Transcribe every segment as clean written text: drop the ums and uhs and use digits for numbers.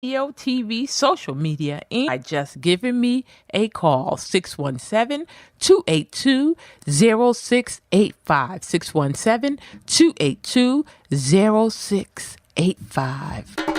radio, TV, social media, and by just giving me a call, 617-282-0685, 617-282-0685.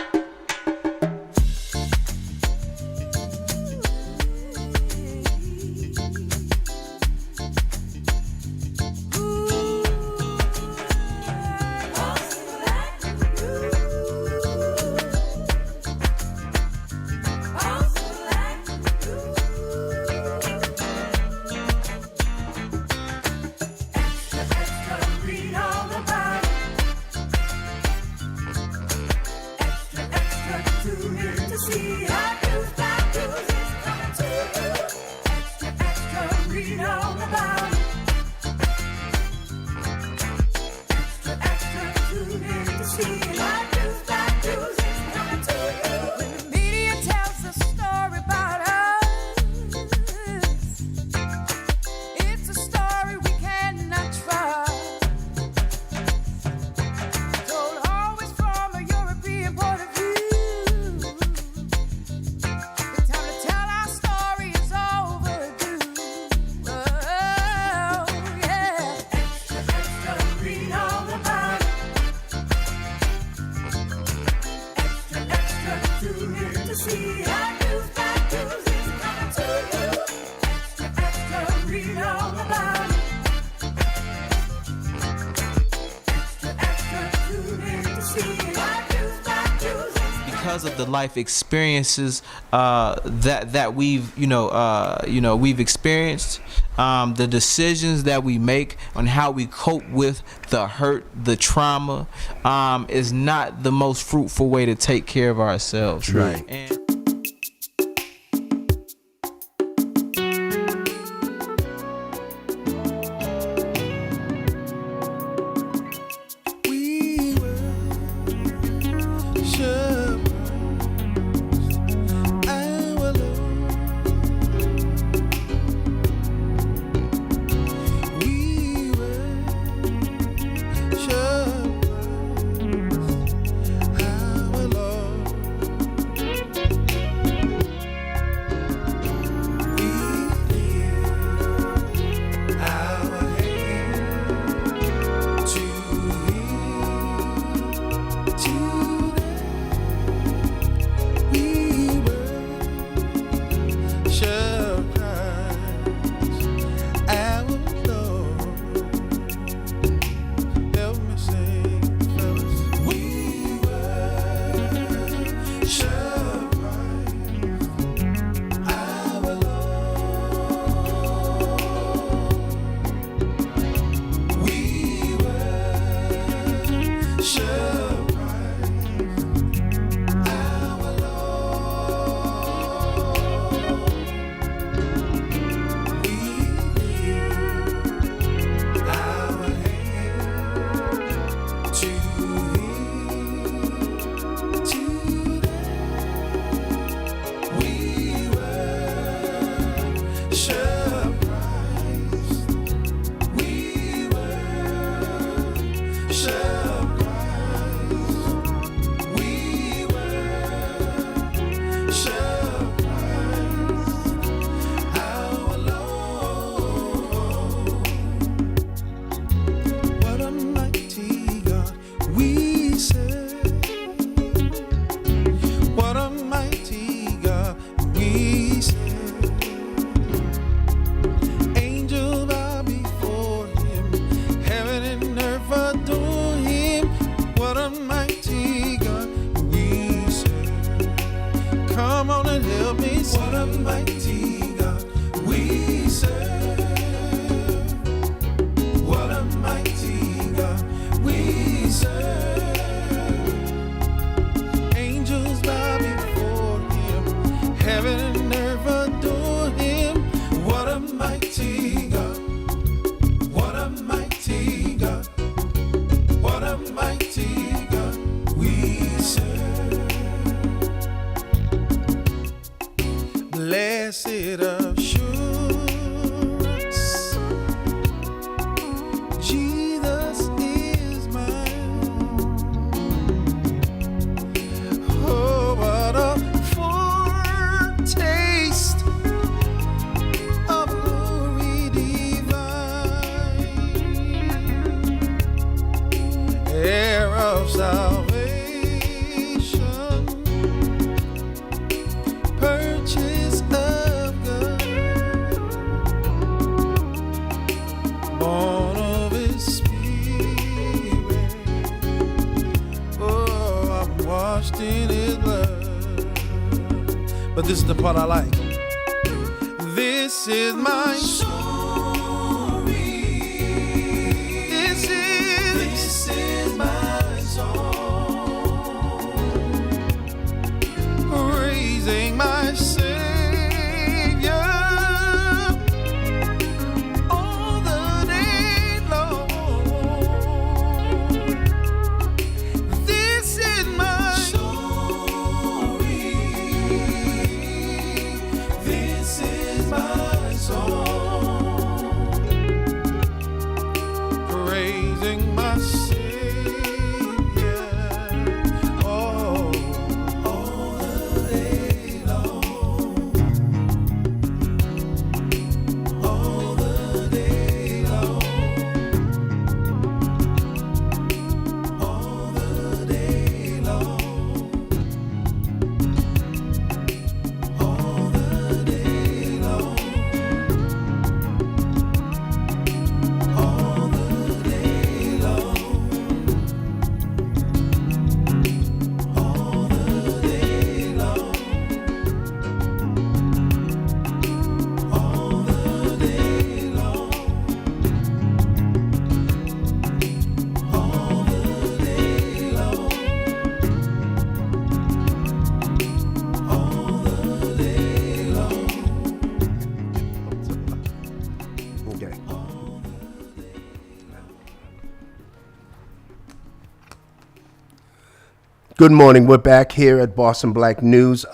Because of the life experiences that we've we've experienced, the decisions that we make on how we cope with the hurt, the trauma, is not the most fruitful way to take care of ourselves. Right. And what a but this is the part I like. This is my story. This is my song. Praising my Savior all the day long. This is my story. This is my song. Praising my Savior all the day long. All the day long. All the day long. All the day long. All the day long. All the day long. All the day long. All the day long. All the day long. Okay. Good morning. We're back here at Boston Black News.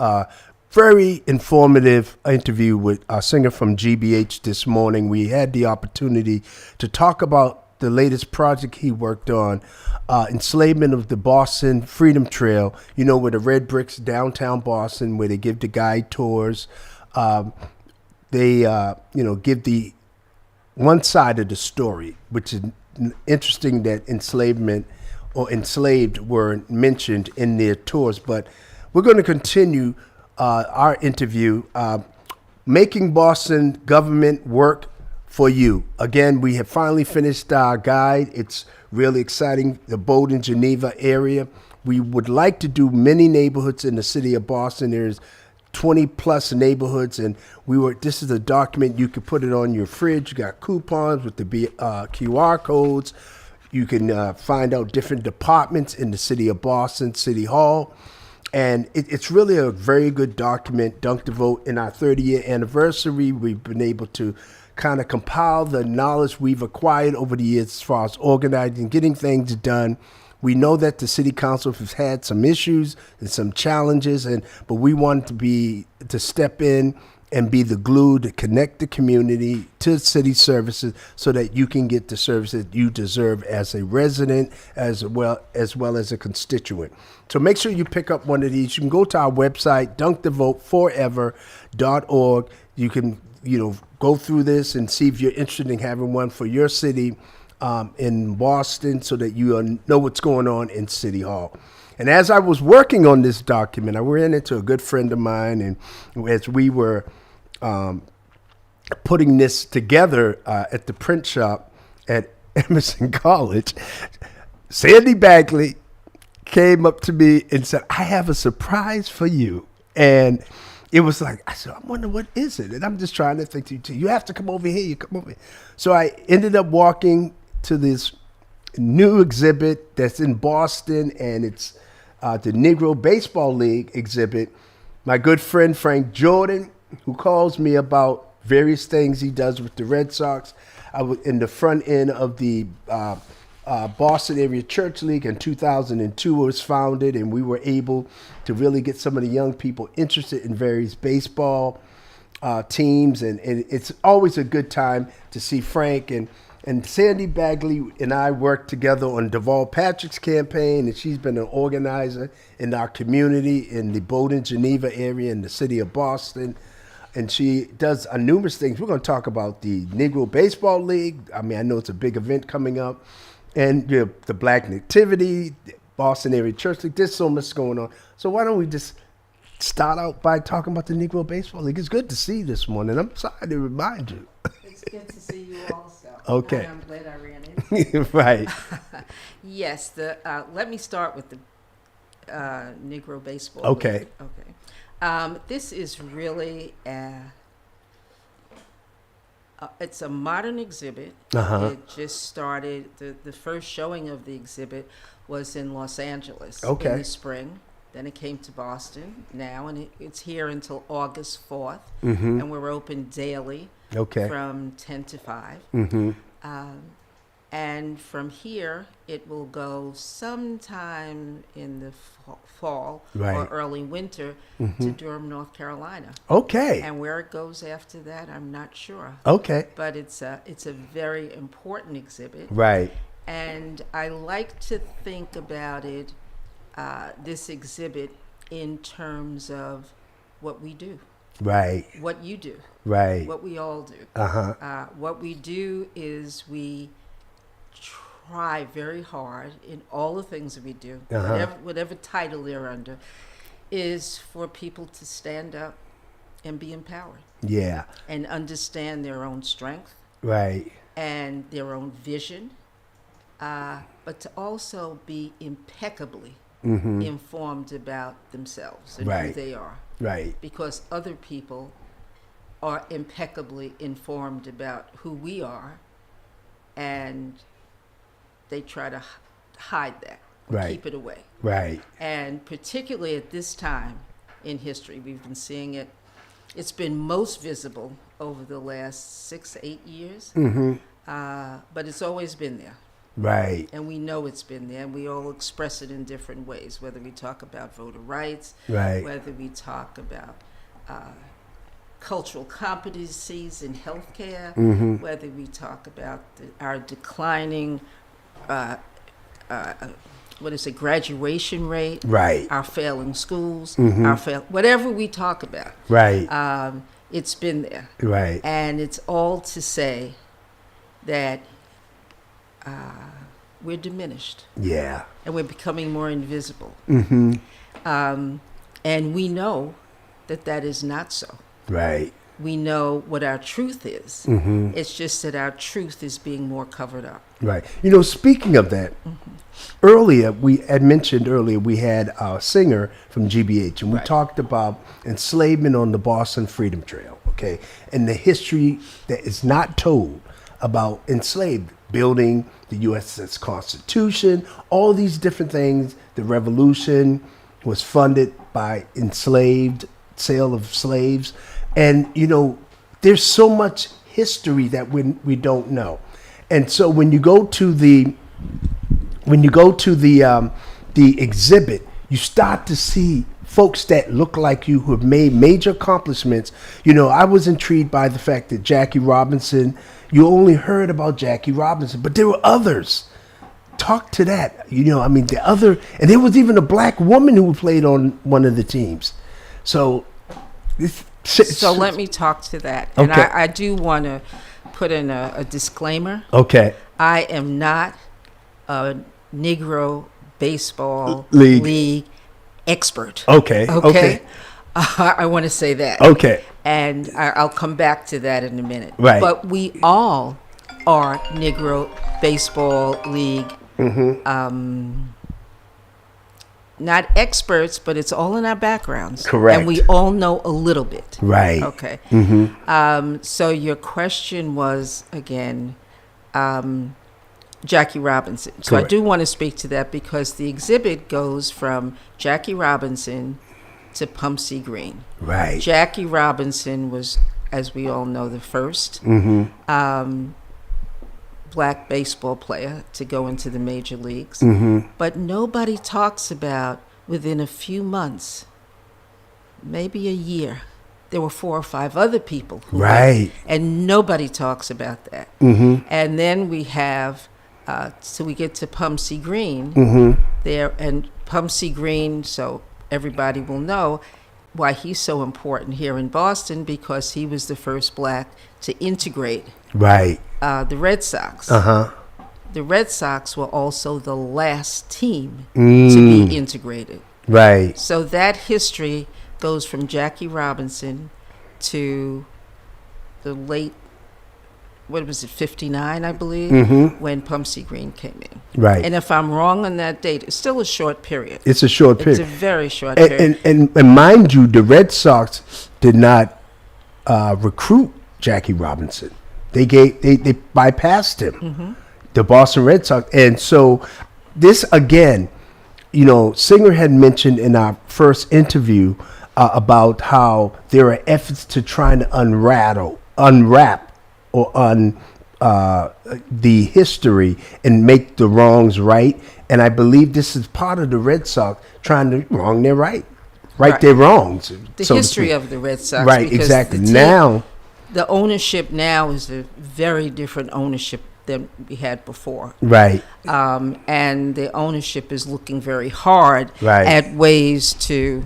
Very informative interview with a singer from GBH this morning. We had the opportunity to talk about the latest project he worked on, enslavement of the Boston Freedom Trail, you know, with the red bricks downtown Boston, where they give the guide tours. They give the one side of the story, which is interesting that enslavement or enslaved were mentioned in their tours. But we're going to continue our interview, making Boston government work for you. Again, we have finally finished our guide. It's really exciting, the Bowdoin, Geneva area. We would like to do many neighborhoods in the city of Boston. There's 20 plus neighborhoods, and this is a document. You could put it on your fridge. You got coupons with the QR codes. You can find out different departments in the city of Boston, City Hall. And it's really a very good document. Dunk the Vote, in our 30-year anniversary, we've been able to kind of compile the knowledge we've acquired over the years as far as organizing, getting things done. We know that the city council has had some issues and some challenges, but we wanted to step in and be the glue to connect the community to city services so that you can get the services you deserve as a resident as well as a constituent. So make sure you pick up one of these. You can go to our website, dunkthevoteforever.org. You can go through this and see if you're interested in having one for your city in Boston, so that you know what's going on in City Hall. And as I was working on this document, I ran into a good friend of mine, and as we were putting this together at the print shop at Emerson College, Sandy Bagley came up to me and said, "I have a surprise for you." And it was like, I said, "I wonder what is it?" And I'm just trying to think, you have to come over here. You come over here. So I ended up walking to this new exhibit that's in Boston, and it's the Negro Baseball League exhibit. My good friend Frank Jordan, who calls me about various things he does with the Red Sox. I was in the front end of the Boston Area Church League in 2002. It was founded, and we were able to really get some of the young people interested in various baseball teams, and it's always a good time to see Frank. And Sandy Bagley and I worked together on Deval Patrick's campaign, and she's been an organizer in our community in the Bowdoin, Geneva area in the city of Boston. And she does numerous things. We're going to talk about the Negro Baseball League. I mean, I know it's a big event coming up. And the Black Nativity, the Boston Area Church League. There's so much going on. So why don't we just start out by talking about the Negro Baseball League? It's good to see you this morning. I'm sorry to remind you. It's good to see you also. Okay. I'm glad I ran into you. Right. Yes. Let me start with the Negro Baseball. Okay. League. Okay. This is really it's a modern exhibit. Uh-huh. It just started. The first showing of the exhibit was in Los Angeles Okay. in the spring. Then it came to Boston now, and it's here until August 4th. Mm-hmm. And we're open daily Okay. from 10 to 5. Mm-hmm. And from here, it will go sometime in the fall Right. or early winter to Durham, North Carolina. Okay. And where it goes after that, I'm not sure. Okay. But it's a very important exhibit. Right. And I like to think about it, this exhibit, in terms of what we do, Right. what you do, Right. what we all do. Uh-huh. What we do is we try very hard in all the things that we do, whatever title they're under, is for people to stand up and be empowered Yeah. and understand their own strength Right. and their own vision, but to also be impeccably informed about themselves and who Right. they are, Right. because other people are impeccably informed about who we are, and they try to hide that or Right. keep it away. Right. And particularly at this time in history, we've been seeing it. It's been most visible over the last 6-8 years, but it's always been there. Right. And we know it's been there, and we all express it in different ways, whether we talk about voter rights, Right. whether we talk about cultural competencies in healthcare, whether we talk about our declining, graduation rate, Right. our failing schools, whatever we talk about. Right. It's been there. Right. And it's all to say that we're diminished Yeah. and we're becoming more invisible. Mm-hmm. And we know that is not so. Right. We know what our truth is. Mm-hmm. It's just that our truth is being more covered up. Right. You know, speaking of that, earlier, we had mentioned earlier, we had a singer from GBH, and we Right. talked about enslavement on the Boston Freedom Trail, okay, and the history that is not told about enslaved, building the U.S. Constitution, all these different things. The revolution was funded by enslaved, sale of slaves. And, you know, there's so much history that we don't know. And so when you go to the exhibit, you start to see folks that look like you who have made major accomplishments. You know, I was intrigued by the fact that Jackie Robinson, you only heard about Jackie Robinson, but there were others. Talk to that. You know, I mean, and there was even a black woman who played on one of the teams. So let me talk to that. And Okay. I do want to put in a disclaimer. Okay. I am not a Negro baseball League. league expert. Okay. Okay. I want to say that. Okay. And I'll come back to that in a minute. Right. But we all are Negro baseball league. Not experts, but it's all in our backgrounds. Correct. And we all know a little bit. Right. Okay. So your question was, again, Jackie Robinson. So Correct. I do want to speak to that because the exhibit goes from Jackie Robinson to Pumpsie Green. Right. Jackie Robinson was, as we all know, the first black baseball player to go into the major leagues. But nobody talks about, within a few months, maybe a year, there were 4 or 5 other people who Right. and nobody talks about that. And then we have, so we get to Pumpsie Green there, and Pumpsie Green, so everybody will know why he's so important here in Boston, because he was the first black to integrate Right. the Red Sox. The Red Sox were also the last team to be integrated. Right. So that history goes from Jackie Robinson to the late what was it, 59, I believe, when Pumpsie Green came in. Right. And if I'm wrong on that date, it's still a short period. It's a short period. It's a very short period. And mind you, the Red Sox did not recruit Jackie Robinson. They bypassed him, the Boston Red Sox. And so this, again, Singer had mentioned in our first interview about how there are efforts to try to unwrap the history and make the wrongs right. And I believe this is part of the Red Sox trying to wrong their right their wrongs. The history of the Red Sox. Right, exactly. Now, the ownership now is a very different ownership than we had before. Right. And the ownership is looking very hard Right. at ways to...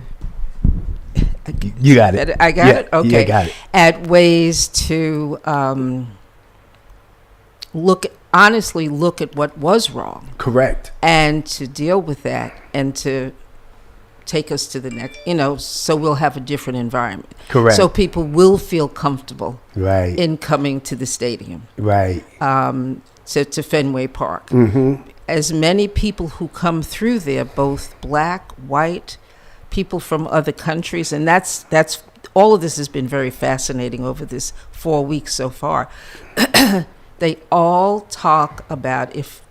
You got it. I got it? Okay. You got it. At ways to honestly look at what was wrong. Correct. And to deal with that and to take us to the next, so we'll have a different environment. Correct. So people will feel comfortable Right. in coming to the stadium, Right. to Fenway Park. As many people who come through there, both black, white, people from other countries, and that's all of this has been very fascinating over this 4 weeks so far. They all talk about if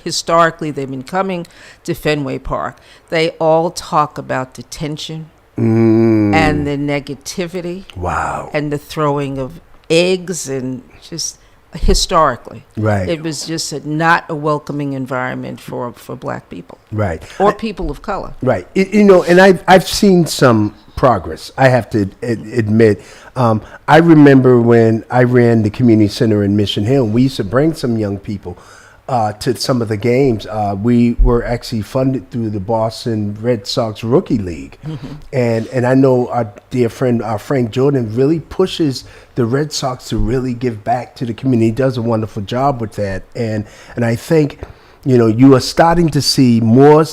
historically they've been coming to Fenway Park, they all talk about the tension and the negativity. Wow. And the throwing of eggs, and just historically. Right. It was just not a welcoming environment for black people. Right. Or people of color. Right. And I've seen some progress, I have to admit. I remember when I ran the community center in Mission Hill, we used to bring some young people to some of the games. We were actually funded through the Boston Red Sox Rookie League. And I know our dear friend, Frank Jordan, really pushes the Red Sox to really give back to the community. He does a wonderful job with that. And I think, you are starting to see more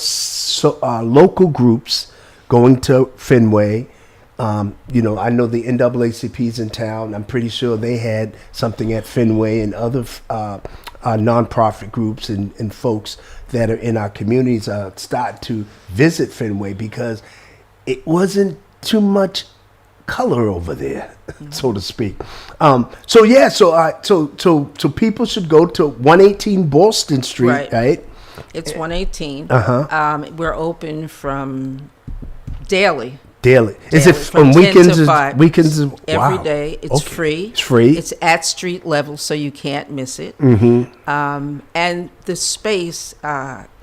local groups going to Fenway. I know the NAACP's in town. I'm pretty sure they had something at Fenway, and other nonprofit groups and folks that are in our communities start to visit Fenway, because it wasn't too much color over there, so to speak. So people should go to 118 Boston Street, right? It's 118. We're open from daily. Is it from on 10 weekends? to 5. Weekends Every wow. day. It's Okay. free. It's free. It's at street level, so you can't miss it. And the space,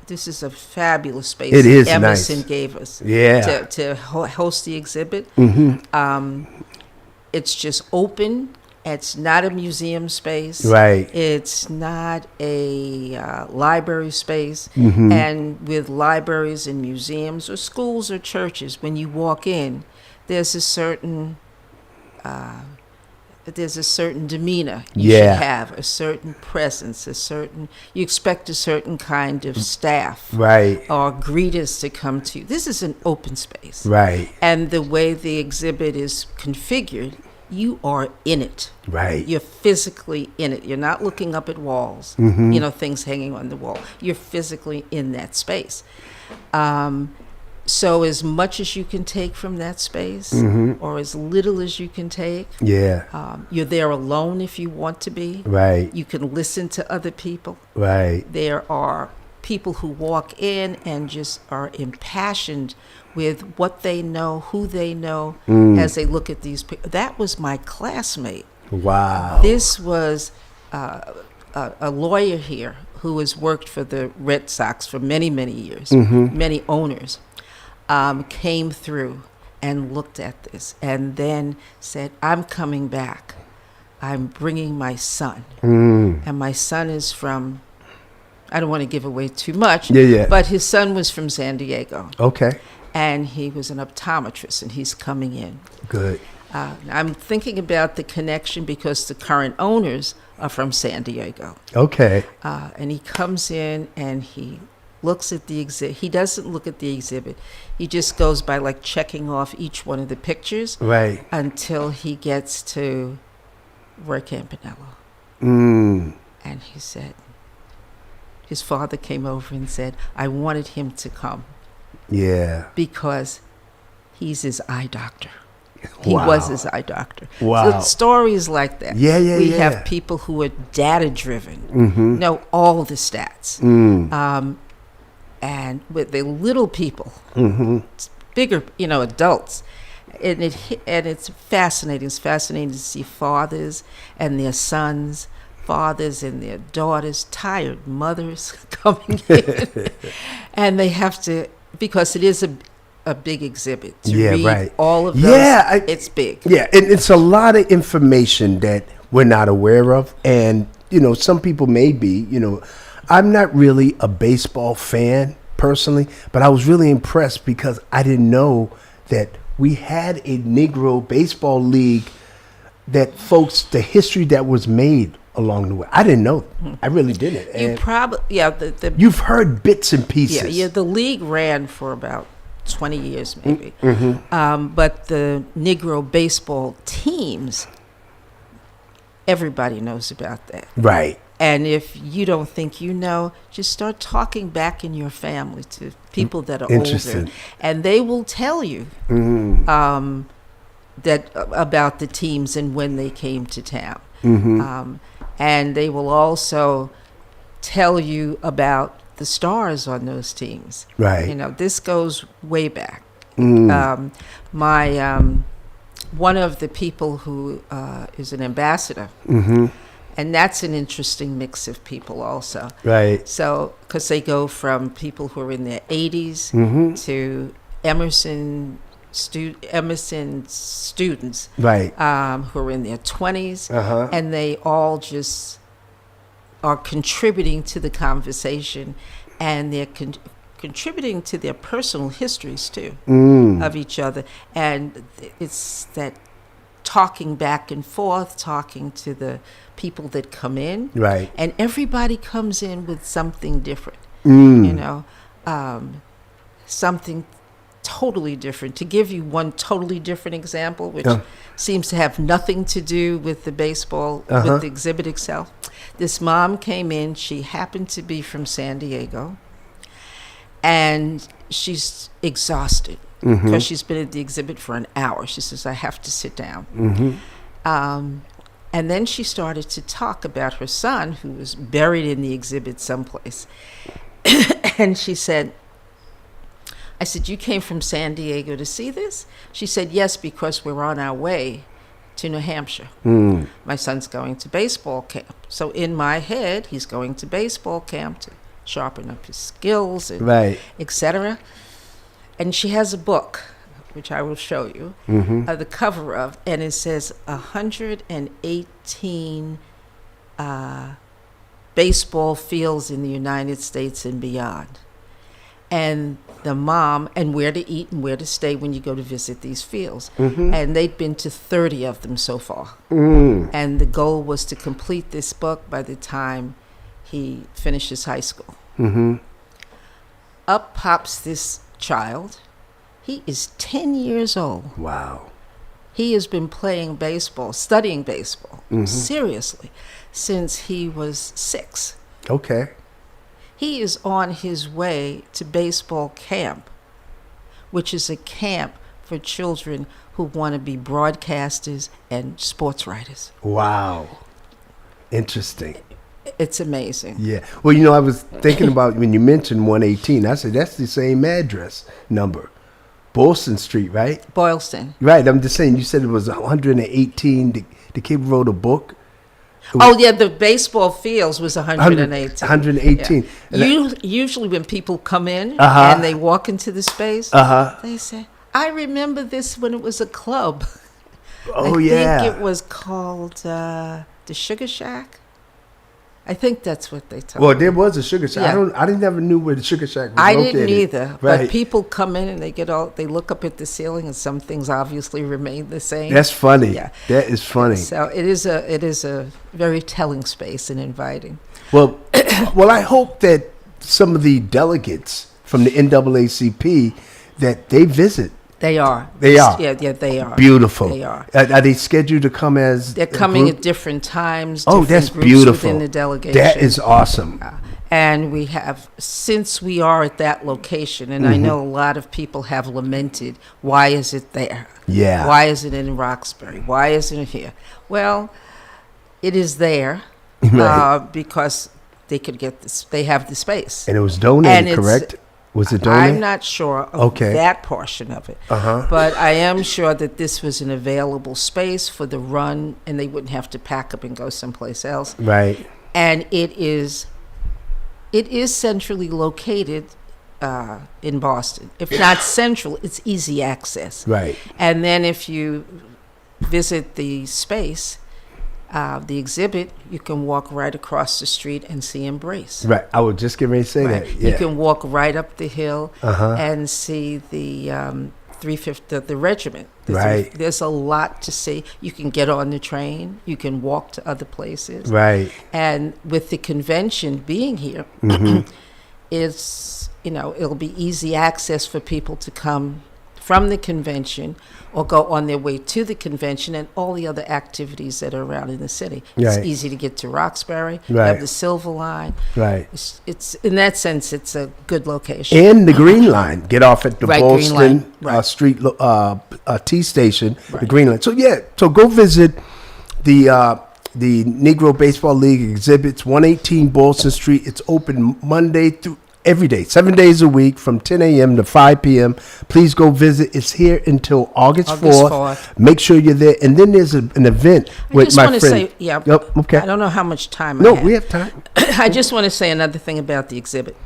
this is a fabulous space. It is Emerson nice. gave us Yeah. to host the exhibit. It's just open. It's not a museum space. Right. It's not a library space. And with libraries and museums or schools or churches, when you walk in, there's a certain demeanor you should have, a certain presence, you expect a certain kind of staff, Right. or greeters to come to you. This is an open space. Right. And the way the exhibit is configured, you are in it. Right. You're physically in it. You're not looking up at walls, things hanging on the wall. You're physically in that space. So as much as you can take from that space, or as little as you can take, you're there alone if you want to be. Right. You can listen to other people. Right. There are people who walk in and just are impassioned with what they know, who they know, as they look at these people. That was my classmate. Wow. This was a lawyer here who has worked for the Red Sox for many, many years, many owners, came through and looked at this and then said, I'm coming back. I'm bringing my son. And my son is from, I don't want to give away too much, but his son was from San Diego. Okay. And he was an optometrist, and he's coming in. Good. I'm thinking about the connection because the current owners are from San Diego. Okay. And he comes in and he looks at the exhibit. He doesn't look at the exhibit. He just goes by like checking off each one of the pictures. Right. Until he gets to Roy Campanella. Mm. And he said, his father came over and said, I wanted him to come Yeah. because he's his eye doctor. He Wow. was his eye doctor. Wow. So stories like that. Yeah, yeah, we yeah. have people who are data driven, Mm-hmm. know all the stats. Mm. And with the little people, Mm-hmm. bigger, adults. And it's fascinating. It's fascinating to see fathers and their sons, fathers and their daughters, tired mothers coming in. And they have to, because it is a big exhibit. To Yeah, read right. all of those, Yeah, it's big. Yeah, and it's a lot of information that we're not aware of. And, some people may be, I'm not really a baseball fan personally, but I was really impressed because I didn't know that we had a Negro baseball league, that the history that was made along the way. I didn't know. I really didn't. You And probably, you've heard bits and pieces. yeah, the league ran for about 20 years maybe. Mm-hmm. But the Negro baseball teams, everybody knows about that. Right. And if you don't think you know, just start talking back in your family to people that are Interesting. older, and they will tell you that about the teams and when they came to town. Mm-hmm. And they will also tell you about the stars on those teams. Right. This goes way back. Mm. One of the people who is an ambassador, Mm-hmm. and that's an interesting mix of people also. Right. So, because they go from people who are in their 80s Mm-hmm. to Emerson students Right. who are in their 20s, Uh-huh. and they all just are contributing to the conversation, and they're contributing to their personal histories too of each other. And it's that talking back and forth, talking to the people that come in, Right. and everybody comes in with something different, something totally different. To give you one totally different example, which seems to have nothing to do with the baseball, with the exhibit itself. This mom came in, she happened to be from San Diego, and she's exhausted because she's been at the exhibit for an hour. She says, I have to sit down. And then she started to talk about her son, who was buried in the exhibit someplace. And she said, I said, you came from San Diego to see this? She said, yes, because we're on our way to New Hampshire. My son's going to baseball camp. So in my head, he's going to baseball camp to sharpen up his skills, and Right. etc. And she has a book, which I will show you, the cover of, and it says 118 baseball fields in the United States and beyond. And the mom, and where to eat and where to stay when you go to visit these fields. And they'd been to 30 of them so far. And the goal was to complete this book by the time he finishes high school. Up pops this child. He is 10 years old. Wow. He has been playing baseball, studying baseball, seriously, since he was 6. Okay. He is on his way to baseball camp, which is a camp for children who want to be broadcasters and sports writers. Wow. Interesting. It's amazing. Yeah. Well, I was thinking about when you mentioned 118, I said, that's the same address number. Boylston Street, right? Boylston. Right. I'm just saying, you said it was 118. The kid wrote a book. Oh, yeah, the baseball fields was 118. 118. Yeah. Usually when people come in Uh-huh. and they walk into the space, they say, I remember this when it was a club. Oh, I yeah. think it was called the Sugar Shack. I think that's what they told Well, me. there was a Sugar Shack. Yeah. I didn't never knew where the Sugar Shack was I located. didn't either. Right. But people come in and they look up at the ceiling, and some things obviously remain the same. That's funny. Yeah. That is funny. So it is a very telling space and inviting. Well, I hope that some of the delegates from the NAACP that they visit They are. They are. Yeah, they are. Beautiful. They are. Are they scheduled to come as They're a coming group? at different times. Oh, different that's groups beautiful. Within the delegation. That is awesome. And we have, since we are at that location, and I know a lot of people have lamented, why is it there? Yeah. Why is it in Roxbury? Why isn't it here? Well, it is there Right. because they could get this. They have the space. And it was donated, And it's- correct? Was it donated? I'm not sure of Okay. that portion of it. But I am sure that this was an available space for the run, and they wouldn't have to pack up and go someplace else. Right. And it is centrally located in Boston. If not central, it's easy access. Right. And then if you visit the space, the exhibit, you can walk right across the street and see Embrace. Right. I was just getting ready to say Right. that. Yeah. You can walk right up the hill Uh-huh. and see the 350, the regiment. Right. There's a lot to see. You can get on the train. You can walk to other places. Right. And with the convention being here, it'll be easy access for people to come from the convention or go on their way to the convention and all the other activities that are around in the city. Right. It's easy to get to Roxbury. You Right. have the Silver Line. Right. It's in that sense, it's a good location. And the Green Line. Get off at the Right, Green Boston Line. Right. Street T station, the Right. Green Line. So yeah, so go visit the Negro Baseball League exhibits, 118 Boston Street. It's open Monday through every day, 7 days a week from 10 a.m. to 5 p.m. Please go visit. It's here until August 4th. Make sure you're there. And then there's an event with my friend. I just want to say, yeah. Yep, okay. I don't know how much time No, I have. we have time. I just want to say another thing about the exhibit.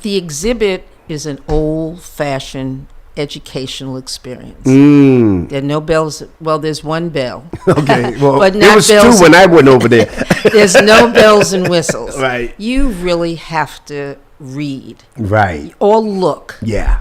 The exhibit is an old-fashioned educational experience. There are no bells. Well, there's one bell. Okay. Well, But it not was bells. two when I went over there. There's no bells and whistles. Right. You really have to read Right. or look. Yeah.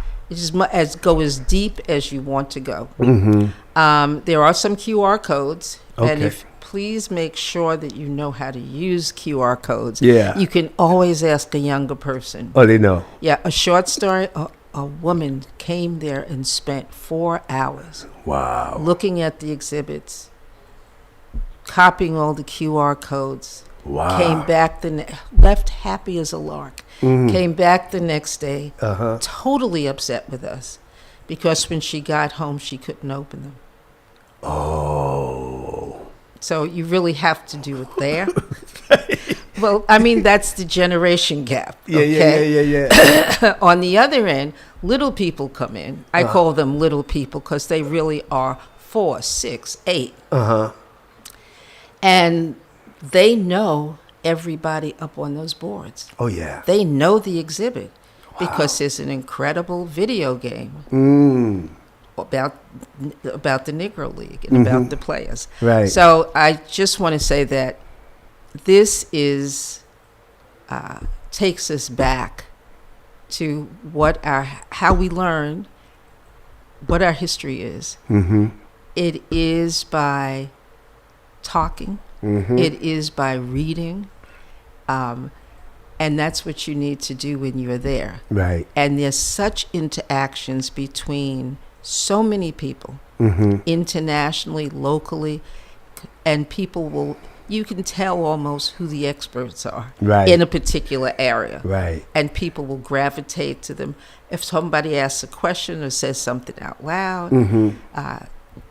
Go as deep as you want to go. There are some QR codes, and Okay. please make sure that you know how to use QR codes. Yeah. You can always ask a younger person. Oh, they know. Yeah, a short story. A woman came there and spent 4 hours Wow. looking at the exhibits, copying all the QR codes. Wow. Came back left happy as a lark. Came back the next day, totally upset with us, because when she got home, she couldn't open them. Oh. So you really have to do it there. Well, I mean, that's the generation gap. Okay? On the other end, little people come in. I call them little people because they really are 4, 6, 8. And they know everybody up on those boards. Oh, yeah. They know the exhibit because there's an incredible video game about the Negro League and about the players. Right. So I just want to say that this is takes us back to how we learn what our history is. It is by talking. It is by reading. And that's what you need to do when you're there. Right. And there's such interactions between so many people, internationally, locally, and you can tell almost who the experts are in a particular area. Right. And people will gravitate to them. If somebody asks a question or says something out loud,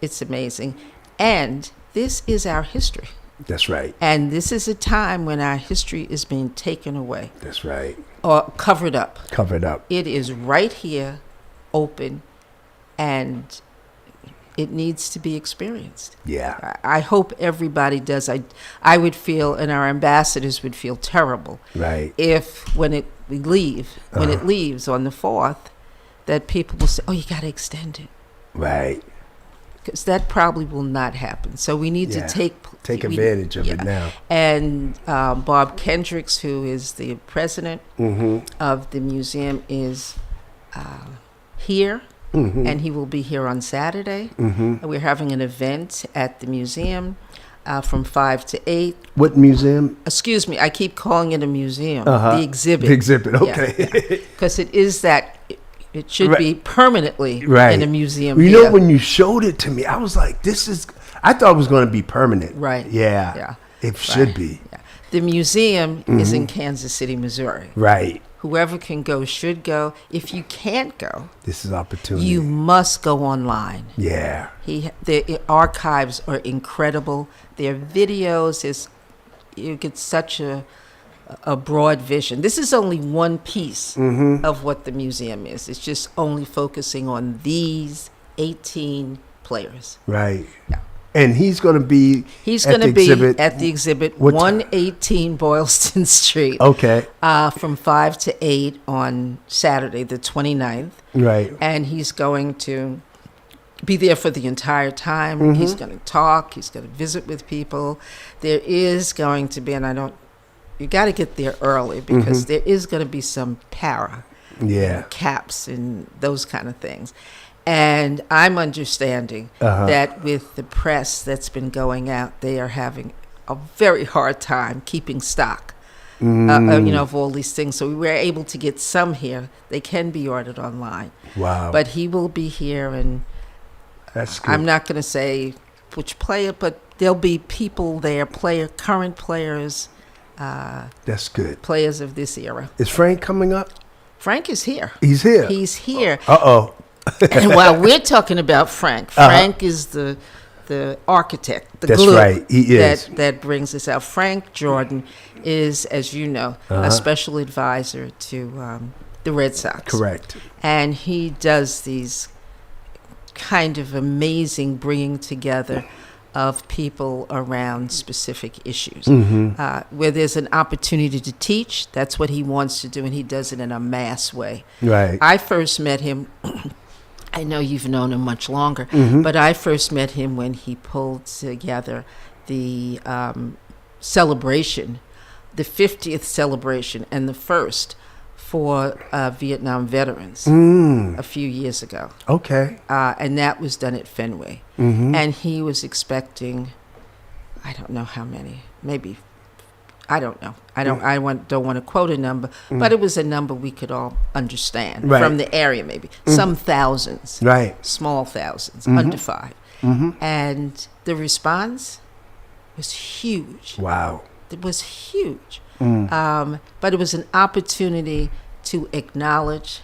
it's amazing. And this is our history. That's right. And this is a time when our history is being taken away. That's right. Or covered up. Covered up. It is right here, open, and it needs to be experienced. Yeah. I hope everybody does. I would feel, and our ambassadors would feel terrible. Right. If when it leaves on the 4th, that people will say, "Oh, you got to extend it." Right. Because that probably will not happen. So we need to take advantage of it now. And Bob Kendricks, who is the president of the museum, is here, and he will be here on Saturday. And we're having an event at the museum from 5 to 8. What museum? Excuse me, I keep calling it a museum. The exhibit. The exhibit, okay. Because it is that. It should be permanently in a museum. You know, when you showed it to me, I was like, I thought it was going to be permanent. Right. Yeah. It should be. Yeah. The museum is in Kansas City, Missouri. Right. Whoever can go should go. If you can't go, this is opportunity. You must go online. Yeah. The archives are incredible. Their videos you get such a broad vision. This is only one piece of what the museum is. It's just only focusing on these 18 players. Right. Yeah. And he's going to be at the exhibit 118 Boylston Street. Okay. From 5 to 8 on Saturday, the 29th. Right. And he's going to be there for the entire time. He's going to talk. He's going to visit with people. There is going to be, you got to get there early because there is going to be some caps and those kind of things. And I'm understanding that with the press that's been going out, they are having a very hard time keeping stock, of all these things. So we were able to get some here. They can be ordered online. Wow. But he will be here, and that's good. I'm not going to say which player, but there'll be people there, current players. That's good. Players of this era. Is Frank coming up? Frank is here. He's here. He's here. Uh-oh. And while we're talking about Frank is the architect, the That's glue right. He is. that brings us out. Frank Jordan is, as you know, a special advisor to the Red Sox. Correct. And he does these kind of amazing bringing together of people around specific issues. Where there's an opportunity to teach, that's what he wants to do, and he does it in a mass way. Right. I first met him, I know you've known him much longer, but I first met him when he pulled together the celebration, the 50th celebration, and the first for Vietnam veterans a few years ago. Okay. And that was done at Fenway. And he was expecting, I don't know how many, maybe, I don't know. Don't want to quote a number, but it was a number we could all understand from the area, maybe. Some thousands. Right. Small thousands, under 5. And the response was huge. Wow. It was huge. But it was an opportunity to acknowledge,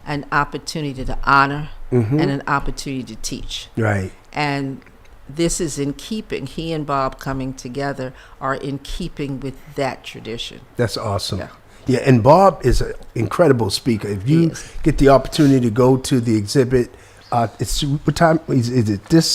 an opportunity to honor, and an opportunity to teach. Right. And this is in keeping, he and Bob coming together are in keeping with that tradition. That's awesome. Yeah, and Bob is an incredible speaker. If you get the opportunity to go to the exhibit, it's what time is it? This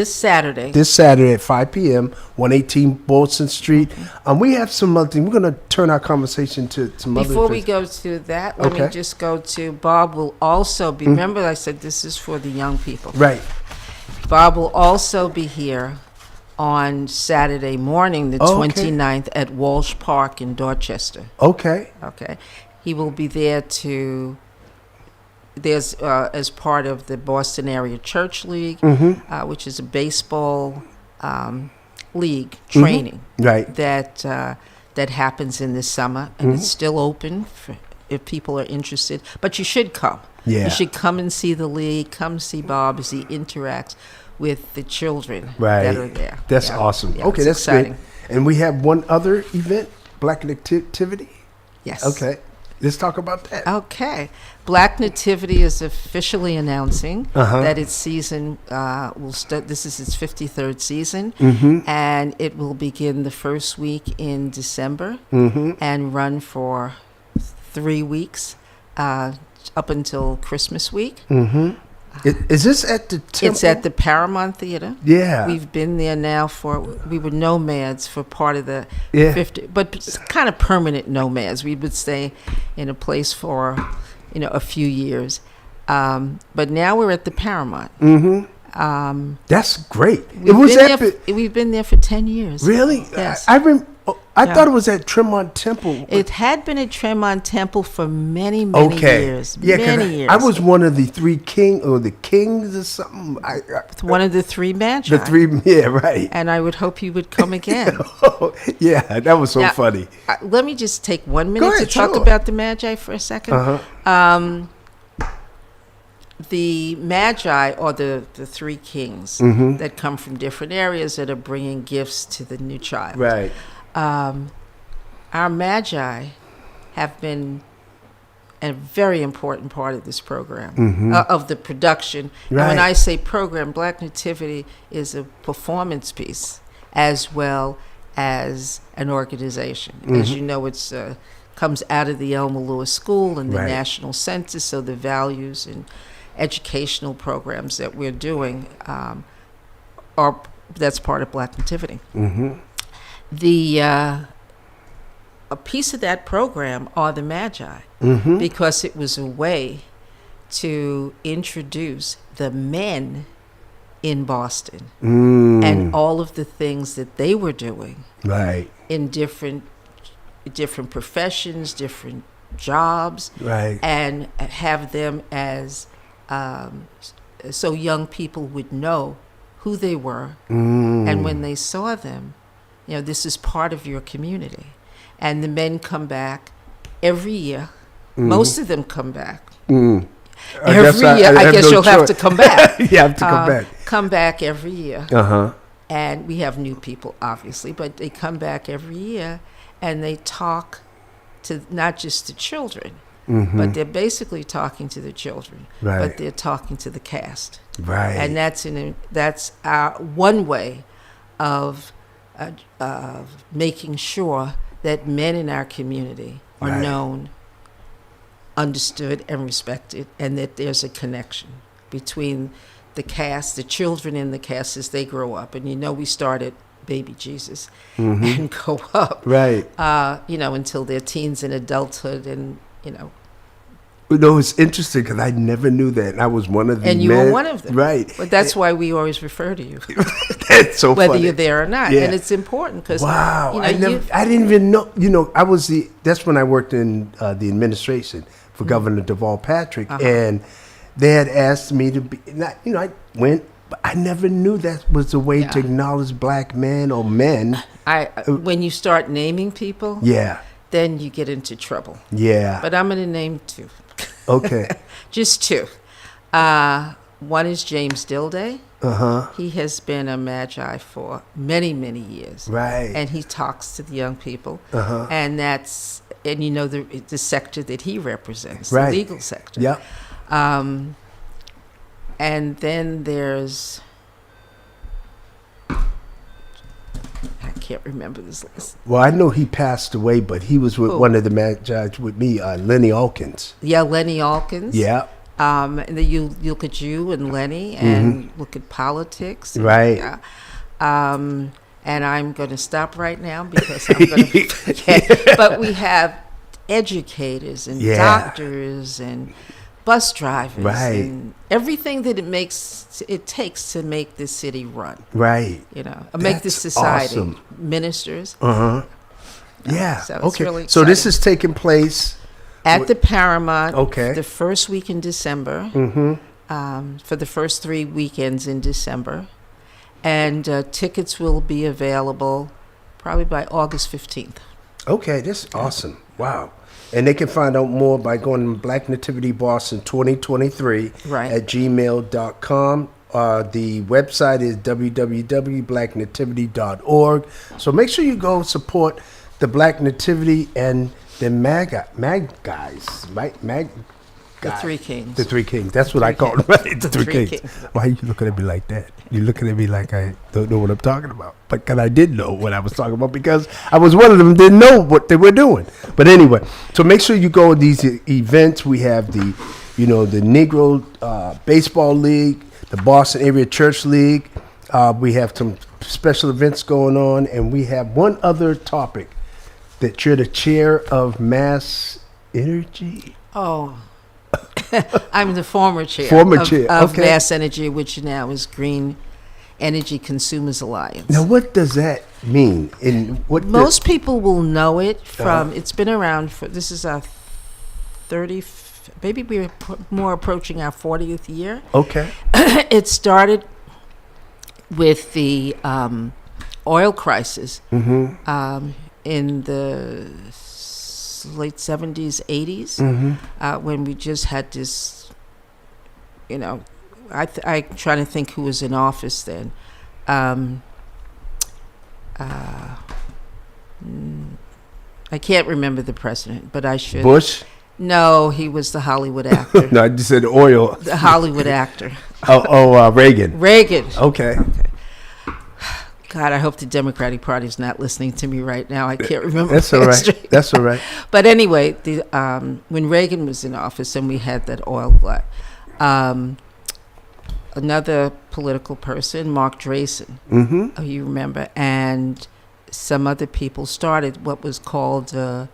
Saturday. This Saturday at 5 p.m., 118 Boylston Street. We have some other things. We're going to turn our conversation to some other things. Before we go to that, let me just go to Bob will also be, remember I said this is for the young people. Right. Bob will also be here on Saturday morning, the 29th, at Walsh Park in Dorchester. Okay. He will be there as part of the Boston Area Church League, which is a baseball league training that happens in the summer, and it's still open if people are interested. But you should come. Yeah. You should come and see the league, come see Bob as he interacts with the children that are there. That's awesome. Yeah, okay, that's exciting. Good. And we have one other event, Black Nativity. Yes. Okay. Let's talk about that. Okay. Black Nativity is officially announcing that its season will start. This is its 53rd season, and it will begin the first week in December and run for 3 weeks up until Christmas week. Is this at the Temple? It's at the Paramount Theater. Yeah. We've been there now we were nomads for part of the 50, but it's kind of permanent nomads. We would stay in a place for, a few years. But now we're at the Paramount. That's great. We've been there for 10 years. Really? Yes. I thought it was at Tremont Temple. It had been at Tremont Temple for many years. Yeah, many years. I was one of the three kings or something. One of the three magi. The three, right. And I would hope you would come again. Yeah, that was so funny. Let me just take 1 minute to talk about the magi for a second. the Magi are the three kings that come from different areas that are bringing gifts to the new child. Right. Our Magi have been a very important part of this program, of the production. Right. And when I say program, Black Nativity is a performance piece as well as an organization. As you know, it's comes out of the Elma Lewis School and the Right. National Census, so the values and educational programs that we're doing that's part of Black Nativity. A piece of that program are the Magi, because it was a way to introduce the men in Boston and all of the things that they were doing Right. in different professions, different jobs, Right. and have them as so young people would know who they were, and when they saw them, this is part of your community. And the men come back every year. Most of them come back. Every year, I guess you'll have to come back. You have to come back. Come back every year. Uh-huh. And we have new people, obviously, but they come back every year, and they talk to not just the children, but they're basically talking to the children, Right. but they're talking to the cast. Right. And that's our one way of making sure that men in our community are Right. known, understood, and respected, and that there's a connection between the cast, the children in the cast as they grow up. And we started baby Jesus and go up, Right. until they're teens and adulthood, and It's interesting because I never knew that. And I was one of the and you men. were one of them, Right. But that's why we always refer to you, That's so whether funny. you're there or not. Yeah. And it's important because Wow. I didn't even know. That's when I worked in the administration for Governor Deval Patrick. And they had asked me to be, I went, but I never knew that was a way to acknowledge black men or men. when you start naming people, Yeah. then you get into trouble. Yeah. But I'm going to name two. Okay. Just two. One is James Dilday. He has been a Magi for many, many years. Right. And he talks to the young people. And that's, the sector that he represents, Right. the legal sector. Yep. And then there's, I can't remember this list. Well, I know he passed away, but he was with one of the Magi with me, Lenny Alkins. Yeah, Lenny Alkins. Yeah. And then you look at you and Lenny and look at politics. And, Right. and I'm going to stop right now because I'm going to forget. But we have educators and doctors and bus drivers and everything that it takes to make this city run. Right. Make this society. Awesome. Ministers. Yeah. So it's okay. really So this exciting. is taking place At the Paramount, Okay. the first week in December, for the first 3 weekends in December. And tickets will be available probably by August 15th. Okay, this is awesome. Wow. And they can find out more by going to Black Nativity Boston 2023 at gmail.com. The website is www.blacknativity.org. So make sure you go support the Black Nativity and the Mag guys, right? The Three Kings. The Three Kings. That's what I call them, right? The Three Three Kings. Kings. Why are you looking at me like that? You're looking at me like I don't know what I'm talking about. But because I did know what I was talking about because I was one of them didn't know what they were doing. But anyway, so make sure you go to these events. We have the Negro Baseball League, the Boston Area Church League. We have some special events going on. And we have one other topic that you're the chair of Mass Energy. Oh. I'm the former chair of Okay. Mass Energy, which now is Green Energy Consumers Alliance. Now, what does that mean? Most people will know it from, it's been around for, this is our 30th, maybe we're more approaching our 40th year. Okay. It started with the oil crisis in the late 70s, 80s, when we just had this I trying to think who was in office then. I can't remember the president, but I should. Bush? No, he was the Hollywood actor. No, I just said oil. The Hollywood actor. Reagan. Reagan. Okay. God, I hope the Democratic Party is not listening to me right now. I can't remember. That's all right. That's all right. But anyway, when Reagan was in office and we had that oil glut, another political person, Mark Drayson, you remember, and some other people started what was called an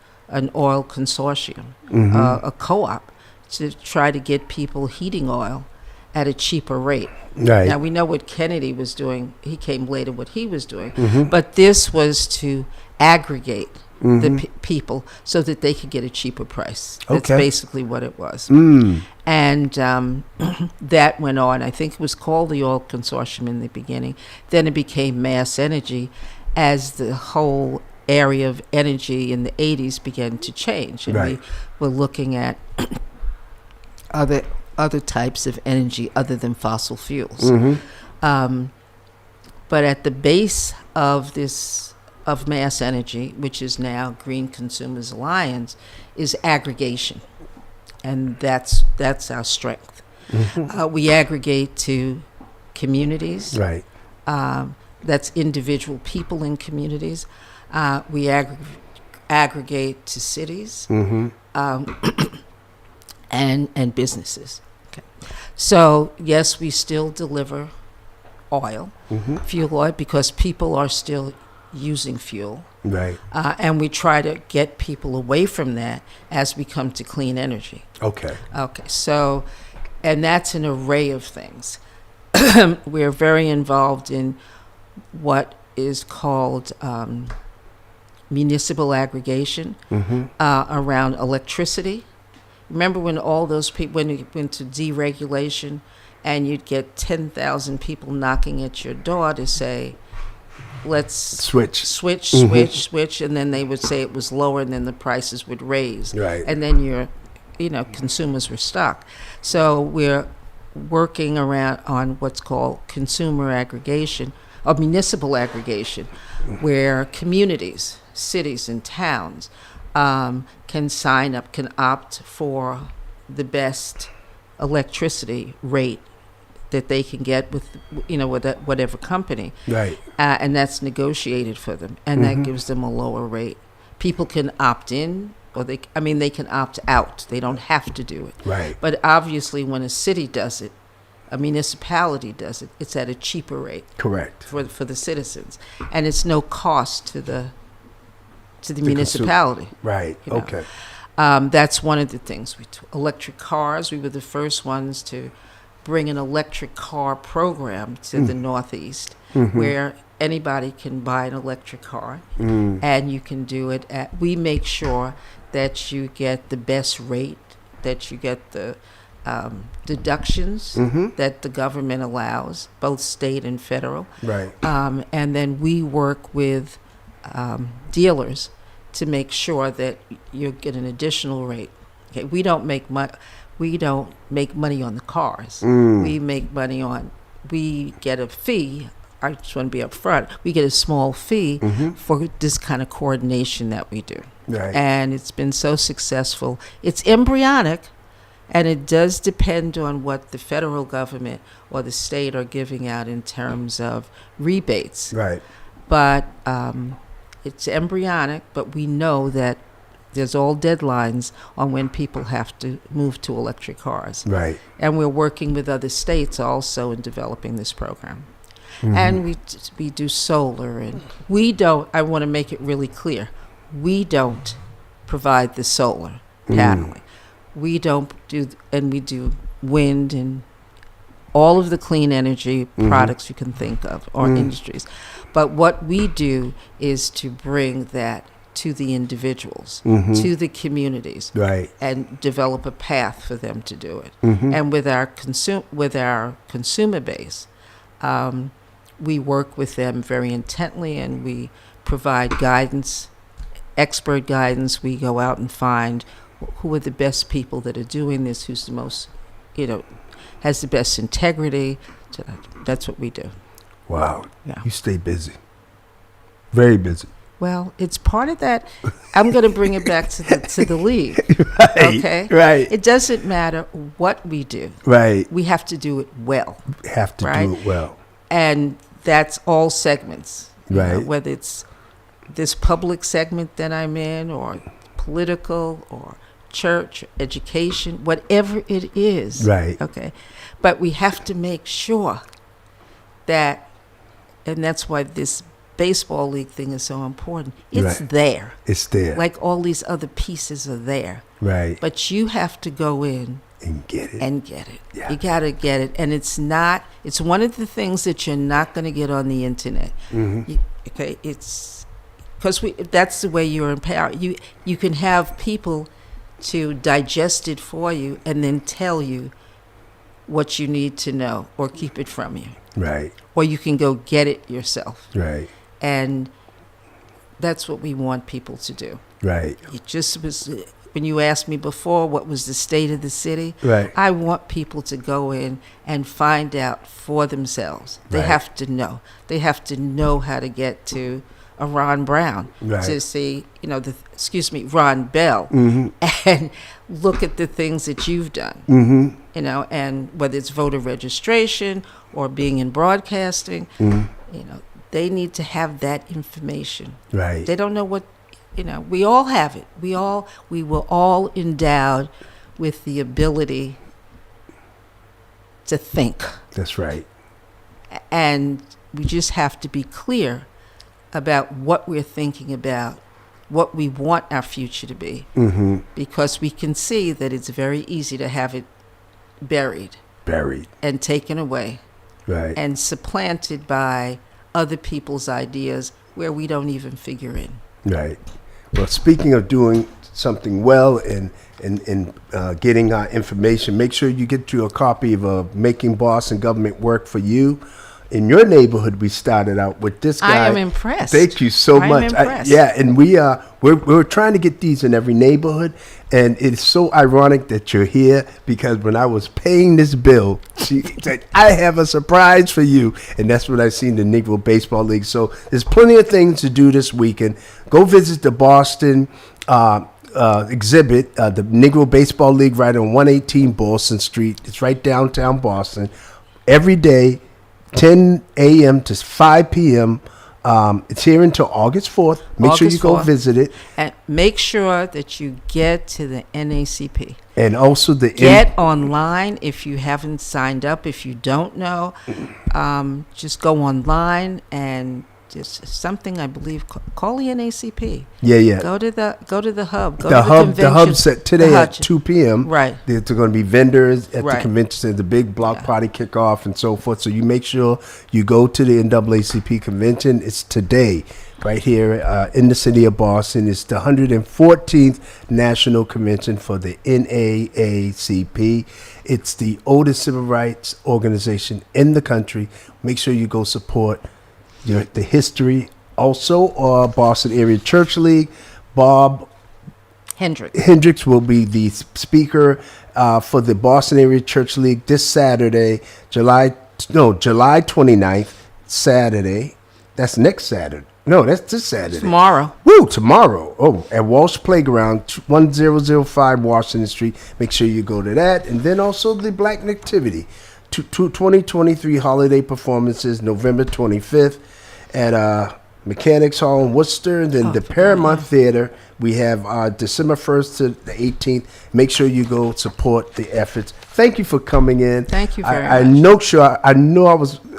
oil consortium, a co-op, to try to get people heating oil at a cheaper rate. Right. Now, we know what Kennedy was doing. He came later, what he was doing. But this was to aggregate the people so that they could get a cheaper price. That's basically what it was. And that went on. I think it was called the Oil Consortium in the beginning. Then it became Mass Energy as the whole area of energy in the 80s began to change. And we were looking at other types of energy other than fossil fuels. But at the base of Mass Energy, which is now Green Consumers Alliance, is aggregation. And that's our strength. We aggregate to communities. Right. That's individual people in communities. We aggregate to cities and businesses. Okay. So, yes, we still deliver oil, fuel oil, because people are still using fuel. Right. And we try to get people away from that as we come to clean energy. Okay. So, and that's an array of things. We're very involved in what is called municipal aggregation around electricity. Remember when all those people, when you went to deregulation and you'd get 10,000 people knocking at your door to say, let's switch, and then they would say it was lower and then the prices would raise. Right. And then consumers were stuck. So we're working around on what's called consumer aggregation, or municipal aggregation, where communities, cities and towns can sign up, can opt for the best electricity rate that they can get with whatever company. Right. And that's negotiated for them, and that gives them a lower rate. People can opt in, or they can opt out. They don't have to do it. Right. But obviously when a city does it, a municipality does it, it's at a cheaper rate. Correct. For the citizens, and it's no cost to the municipality. Right. Okay. That's one of the things we do. Electric cars. We were the first ones to bring an electric car program to the Northeast, where anybody can buy an electric car, and you can do it at. We make sure that you get the best rate, that you get the deductions that the government allows, both state and federal. Right. And then we work with dealers to make sure that you get an additional rate. Okay, we don't make money on the cars. We make money on. We get a fee. I just want to be upfront. We get a small fee for this kind of coordination that we do. Right. And it's been so successful. It's embryonic. And it does depend on what the federal government or the state are giving out in terms of rebates. Right. But it's embryonic, but we know that there's all deadlines on when people have to move to electric cars. Right. And we're working with other states also in developing this program. And we do solar, and we don't, I want to make it really clear, we don't provide the solar paneling. We don't do, and we do wind and all of the clean energy products you can think of, or industries. But what we do is to bring that to the individuals, to the communities, Right. and develop a path for them to do it. And with our consumer base, we work with them very intently, and we provide guidance, expert guidance. We go out and find who are the best people that are doing this, who's the most, has the best integrity. So that's what we do. Wow. Yeah. You stay busy. Very busy. Well, it's part of that. I'm going to bring it back to the league. Right. Okay? Right. It doesn't matter what we do. Right. We have to do it well. Have to Right. do it well. And that's all segments. You know, Right. whether it's this public segment that I'm in, or political, or church, education, whatever it is. Right. Okay. But we have to make sure that, and that's why this baseball league thing is so important. It's Right. there. It's there. Like all these other pieces are there. Right. But you have to go in And get it. and get it. Yeah. You got to get it. And it's one of the things that you're not going to get on the internet. Mm-hmm. Okay, it's because that's the way you're empowered. You can have people to digest it for you and then tell you what you need to know, or keep it from you. Right. Or you can go get it yourself. Right. And that's what we want people to do. Right. It just was, when you asked me before what was the state of the city, Right. I want people to go in and find out for themselves. They Right. have to know. They have to know how to get to a Ron Brown, Right. to see, Ron Bell, Mm-hmm. and look at the things that you've done. Mm-hmm. And whether it's voter registration or being in broadcasting, Mm-hmm. they need to have that information. Right. They don't know what, we all have it. We were all endowed with the ability to think. That's right. And we just have to be clear about what we're thinking about, what we want our future to be. Mm-hmm. Because we can see that it's very easy to have it buried Buried. and taken away Right. and supplanted by other people's ideas where we don't even figure in. Right. Well, speaking of doing something well and getting our information, make sure you get you a copy of Making Boston Government Work for You. In your neighborhood, we started out with this guy. I am impressed. Thank you so I'm much. impressed. And we're trying to get these in every neighborhood, and it's so ironic that you're here, because when I was paying this bill, she said, "I have a surprise for you," and that's what I seen the Negro Baseball League. So there's plenty of things to do this weekend. Go visit the Boston exhibit, the Negro Baseball League, right on 118 Boston Street. It's right downtown Boston. Every day, 10 a.m. to 5 p.m. It's here until August 4th. Make sure you August go 4th. visit it. And make sure that you get to the NACP. And also Get online if you haven't signed up. If you don't know, just go online and just something, I believe, call the NACP. Yeah. Go to the hub. Go The to hub convention. set today The at hub. 2 p.m. Right. There's going to be vendors at the Right. convention center, the big block Yeah. party kickoff and so forth. So you make sure you go to the NAACP convention. It's today, right here in the city of Boston. It's the 114th National Convention for the NAACP. It's the oldest civil rights organization in the country. Make sure you go support the history. Also, Boston Area Church League, Bob Hendricks will be the speaker for the Boston Area Church League this Saturday, July 29th, Saturday. That's next Saturday. No, that's this Saturday. Tomorrow. Woo, tomorrow. Oh, at Walsh Playground, 1005 Washington Street. Make sure you go to that. And then also the Black Nativity, 2023 holiday performances, November 25th at Mechanics Hall in Worcester. And then the Paramount Theater, we have December 1st to the 18th. Make sure you go support the efforts. Thank you for coming in. Thank you very much.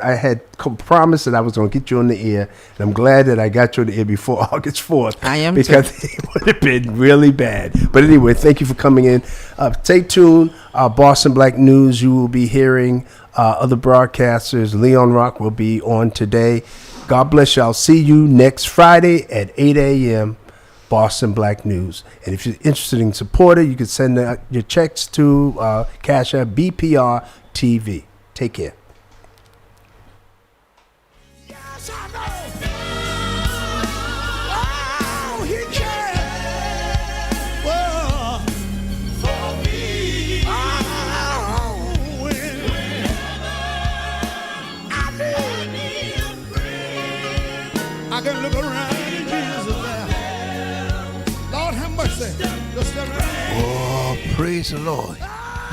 I had promised that I was going to get you on the air, and I'm glad that I got you on the air before August 4th. I am because it would have been really bad. But anyway, thank you for coming in. Stay tuned. Boston Black News, you will be hearing other broadcasters. Leon Rock will be on today. God bless you. I'll see you next Friday at 8 a.m. Boston Black News. And if you're interested in supporting, you can send your checks to Cash App BPR TV. Take care. Yes, I know. Oh, he can. For me. Oh, when Praise the Lord.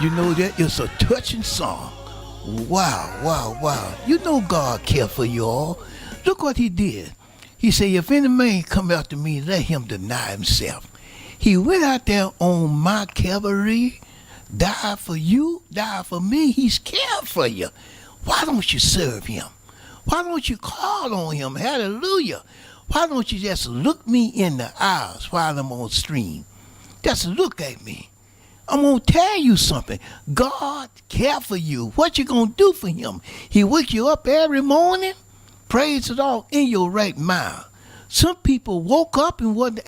You know, that is a touching song. Wow, wow, wow. You know God cared for you all. Look what he did. He said, if any man come after me, let him deny himself. He went out there on my Calvary, died for you, died for me. He's cared for you. Why don't you serve him? Why don't you call on him? Hallelujah. Why don't you just look me in the eyes while I'm on stream? Just look at me. I'm going to tell you something. God care for you. What you going to do for him? He wake you up every morning. Praise the Lord in your right mind. Some people woke up and wasn't